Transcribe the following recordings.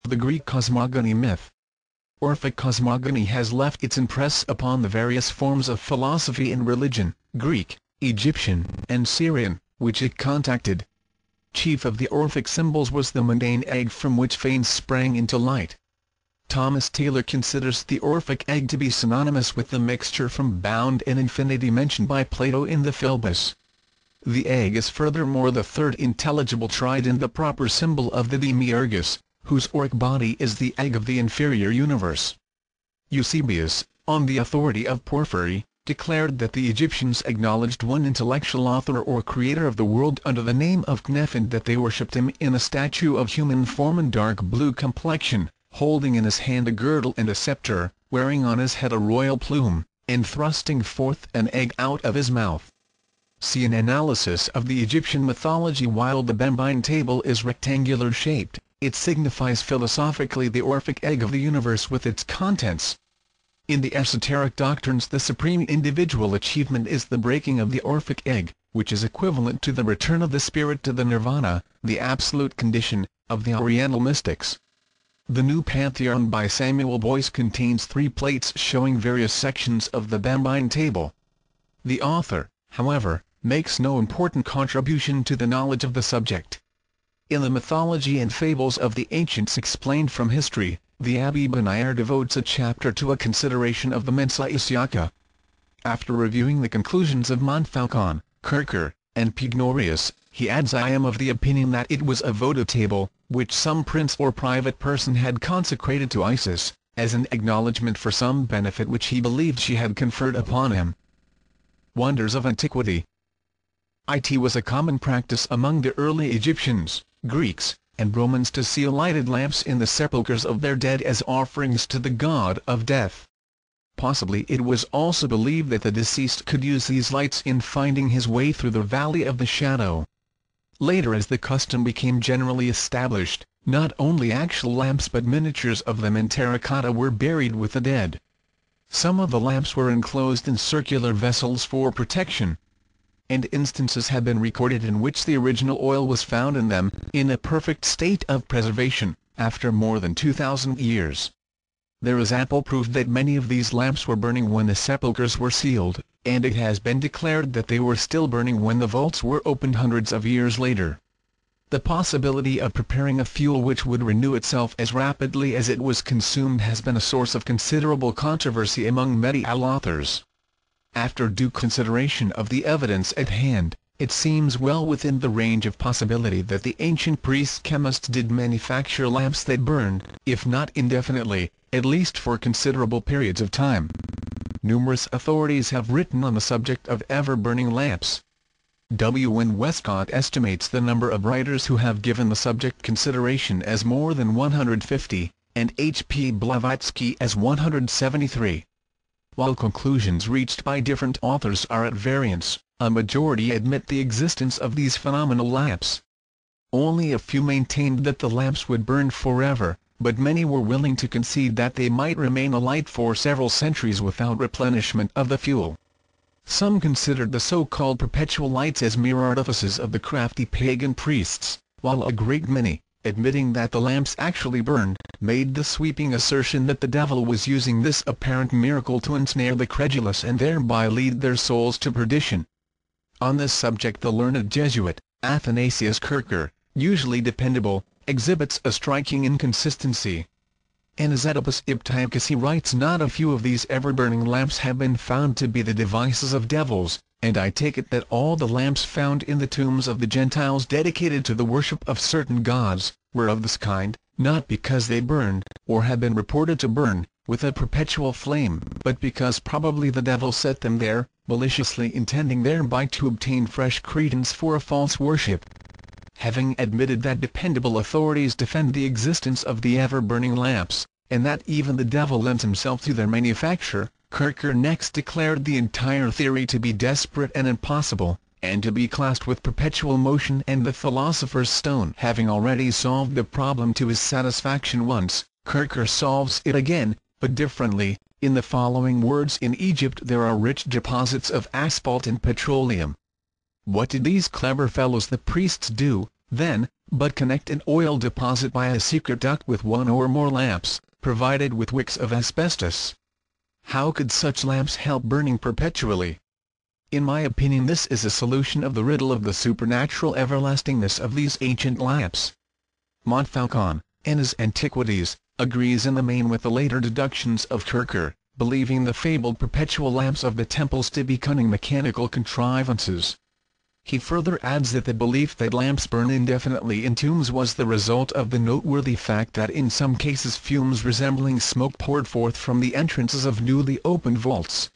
The Greek cosmogony myth. Orphic cosmogony has left its impress upon the various forms of philosophy and religion, Greek, Egyptian, and Syrian, which it contacted. Chief of the Orphic symbols was the mundane egg from which fanes sprang into light. Thomas Taylor considers the Orphic egg to be synonymous with the mixture from bound and infinity mentioned by Plato in the Philebus. The egg is furthermore the third intelligible trident, the proper symbol of the Demiurgus, whose auric body is the egg of the inferior universe. Eusebius, on the authority of Porphyry, declared that the Egyptians acknowledged one intellectual author or creator of the world under the name of Kneph, and that they worshipped him in a statue of human form and dark blue complexion, holding in his hand a girdle and a scepter, wearing on his head a royal plume, and thrusting forth an egg out of his mouth. See an analysis of the Egyptian mythology. While the Bembine table is rectangular shaped, it signifies philosophically the Orphic egg of the universe with its contents. In the esoteric doctrines, the supreme individual achievement is the breaking of the Orphic egg, which is equivalent to the return of the spirit to the nirvana, the absolute condition, of the Oriental mystics. The New Pantheon by Samuel Boyce contains 3 plates showing various sections of the Bembine table. The author, however, makes no important contribution to the knowledge of the subject. In the mythology and fables of the ancients explained from history, the Abbe Benaire devotes a chapter to a consideration of the Mensa Isiaca. After reviewing the conclusions of Montfaucon, Kircher, and Pignorius, he adds, "I am of the opinion that it was a votive table, which some prince or private person had consecrated to Isis, as an acknowledgment for some benefit which he believed she had conferred upon him." Wonders of Antiquity. It was a common practice among the early Egyptians, Greeks, and Romans to seal lighted lamps in the sepulchres of their dead as offerings to the god of death. Possibly it was also believed that the deceased could use these lights in finding his way through the valley of the shadow. Later, as the custom became generally established, not only actual lamps but miniatures of them in terracotta were buried with the dead. Some of the lamps were enclosed in circular vessels for protection, and instances have been recorded in which the original oil was found in them, in a perfect state of preservation, after more than 2,000 years. There is ample proof that many of these lamps were burning when the sepulchres were sealed, and it has been declared that they were still burning when the vaults were opened hundreds of years later. The possibility of preparing a fuel which would renew itself as rapidly as it was consumed has been a source of considerable controversy among medieval authors. After due consideration of the evidence at hand, it seems well within the range of possibility that the ancient priest-chemists did manufacture lamps that burned, if not indefinitely, at least for considerable periods of time. Numerous authorities have written on the subject of ever-burning lamps. W. N. Westcott estimates the number of writers who have given the subject consideration as more than 150, and H. P. Blavatsky as 173. While conclusions reached by different authors are at variance, a majority admit the existence of these phenomenal lamps. Only a few maintained that the lamps would burn forever, but many were willing to concede that they might remain alight for several centuries without replenishment of the fuel. Some considered the so-called perpetual lights as mere artifices of the crafty pagan priests, while a great many, admitting that the lamps actually burned, made the sweeping assertion that the devil was using this apparent miracle to ensnare the credulous and thereby lead their souls to perdition. On this subject the learned Jesuit, Athanasius Kircher, usually dependable, exhibits a striking inconsistency. In his Oedipus Iptychus he writes, "Not a few of these ever-burning lamps have been found to be the devices of devils, and I take it that all the lamps found in the tombs of the Gentiles dedicated to the worship of certain gods, were of this kind, not because they burned, or have been reported to burn, with a perpetual flame, but because probably the devil set them there, maliciously intending thereby to obtain fresh credence for a false worship." Having admitted that dependable authorities defend the existence of the ever-burning lamps, and that even the devil lends himself to their manufacture, Kircher next declared the entire theory to be desperate and impossible, and to be classed with perpetual motion and the philosopher's stone. Having already solved the problem to his satisfaction once, Kircher solves it again, but differently, in the following words: "In Egypt there are rich deposits of asphalt and petroleum. What did these clever fellows the priests do? then, but connect an oil deposit by a secret duct with one or more lamps, provided with wicks of asbestos. How could such lamps help burning perpetually? In my opinion, this is a solution of the riddle of the supernatural everlastingness of these ancient lamps. Montfaucon, in his Antiquities, agrees in the main with the later deductions of Kircher, believing the fabled perpetual lamps of the temples to be cunning mechanical contrivances. He further adds that the belief that lamps burn indefinitely in tombs was the result of the noteworthy fact that in some cases fumes resembling smoke poured forth from the entrances of newly opened vaults.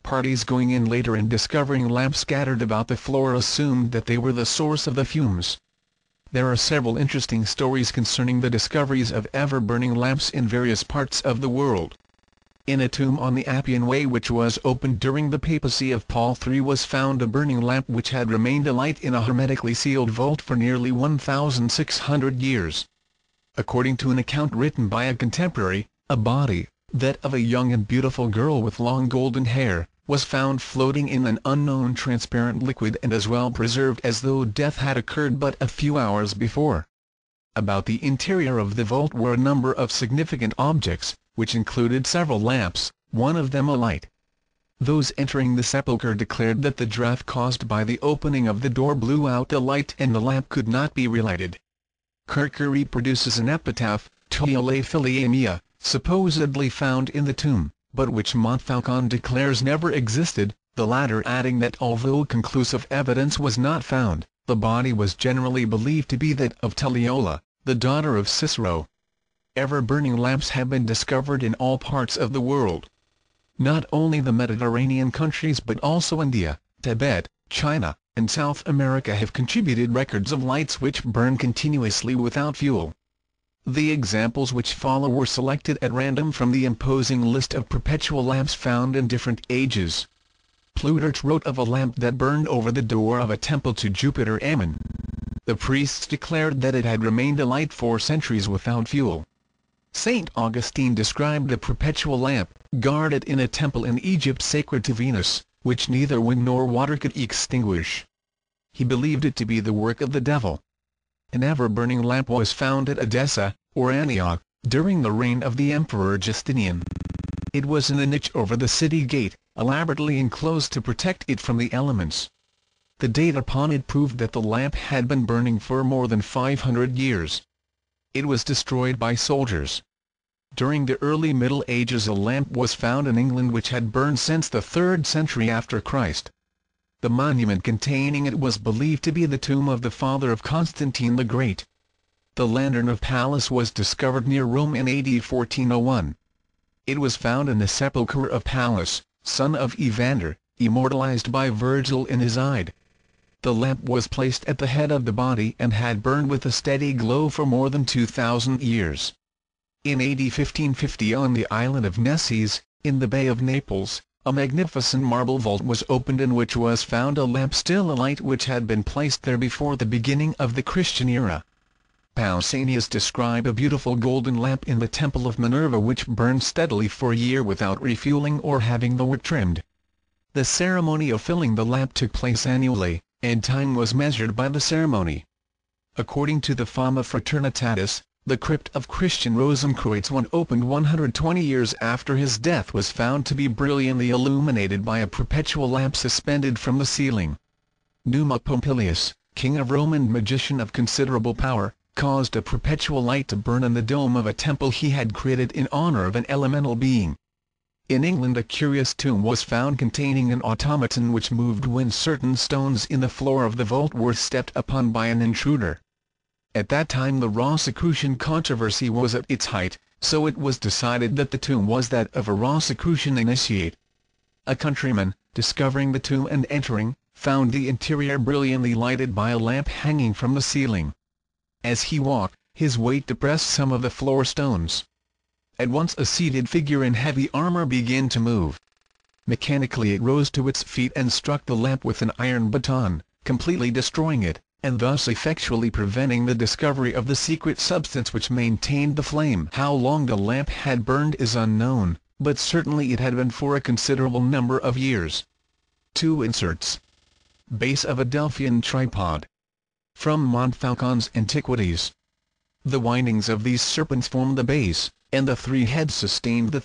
Parties going in later and discovering lamps scattered about the floor assumed that they were the source of the fumes. There are several interesting stories concerning the discoveries of ever-burning lamps in various parts of the world. In a tomb on the Appian Way which was opened during the papacy of Paul III was found a burning lamp which had remained alight in a hermetically sealed vault for nearly 1,600 years. According to an account written by a contemporary, a body, that of a young and beautiful girl with long golden hair, was found floating in an unknown transparent liquid and as well preserved as though death had occurred but a few hours before. About the interior of the vault were a number of significant objects, which included several lamps, one of them alight. Those entering the sepulchre declared that the draught caused by the opening of the door blew out the light and the lamp could not be relighted. Kircher reproduces an epitaph, Tolle Fili Mea, supposedly found in the tomb, but which Montfaucon declares never existed, the latter adding that although conclusive evidence was not found, the body was generally believed to be that of Tulliola, the daughter of Cicero. Ever-burning lamps have been discovered in all parts of the world. Not only the Mediterranean countries but also India, Tibet, China, and South America have contributed records of lights which burn continuously without fuel. The examples which follow were selected at random from the imposing list of perpetual lamps found in different ages. Plutarch wrote of a lamp that burned over the door of a temple to Jupiter Ammon. The priests declared that it had remained alight for centuries without fuel. St. Augustine described the perpetual lamp, guarded in a temple in Egypt sacred to Venus, which neither wind nor water could extinguish. He believed it to be the work of the devil. An ever-burning lamp was found at Edessa, or Antioch, during the reign of the Emperor Justinian. It was in a niche over the city gate, elaborately enclosed to protect it from the elements. The date upon it proved that the lamp had been burning for more than 500 years. It was destroyed by soldiers. During the early Middle Ages a lamp was found in England which had burned since the 3rd century after Christ. The monument containing it was believed to be the tomb of the father of Constantine the Great. The lantern of Pallas was discovered near Rome in AD 1401. It was found in the sepulchre of Pallas, son of Evander, immortalized by Virgil in his Ide. The lamp was placed at the head of the body and had burned with a steady glow for more than 2,000 years. In AD 1550 on the island of Nesses, in the Bay of Naples, a magnificent marble vault was opened in which was found a lamp still alight which had been placed there before the beginning of the Christian era. Pausanias described a beautiful golden lamp in the Temple of Minerva which burned steadily for a year without refueling or having the wick trimmed. The ceremony of filling the lamp took place annually, and time was measured by the ceremony. According to the Fama Fraternitatis, the crypt of Christian Rosenkreuz when opened 120 years after his death was found to be brilliantly illuminated by a perpetual lamp suspended from the ceiling. Numa Pompilius, king of Rome and magician of considerable power, caused a perpetual light to burn in the dome of a temple he had created in honor of an elemental being. In England a curious tomb was found containing an automaton which moved when certain stones in the floor of the vault were stepped upon by an intruder. At that time the Rosicrucian controversy was at its height, so it was decided that the tomb was that of a Rosicrucian initiate. A countryman, discovering the tomb and entering, found the interior brilliantly lighted by a lamp hanging from the ceiling. As he walked, his weight depressed some of the floor stones. At once a seated figure in heavy armor began to move. Mechanically it rose to its feet and struck the lamp with an iron baton, completely destroying it, and thus effectually preventing the discovery of the secret substance which maintained the flame. How long the lamp had burned is unknown, but certainly it had been for a considerable number of years. 2 inserts. Base of a Delphian tripod. from Montfaucon's Antiquities. The windings of these serpents formed the base, and the three heads sustained the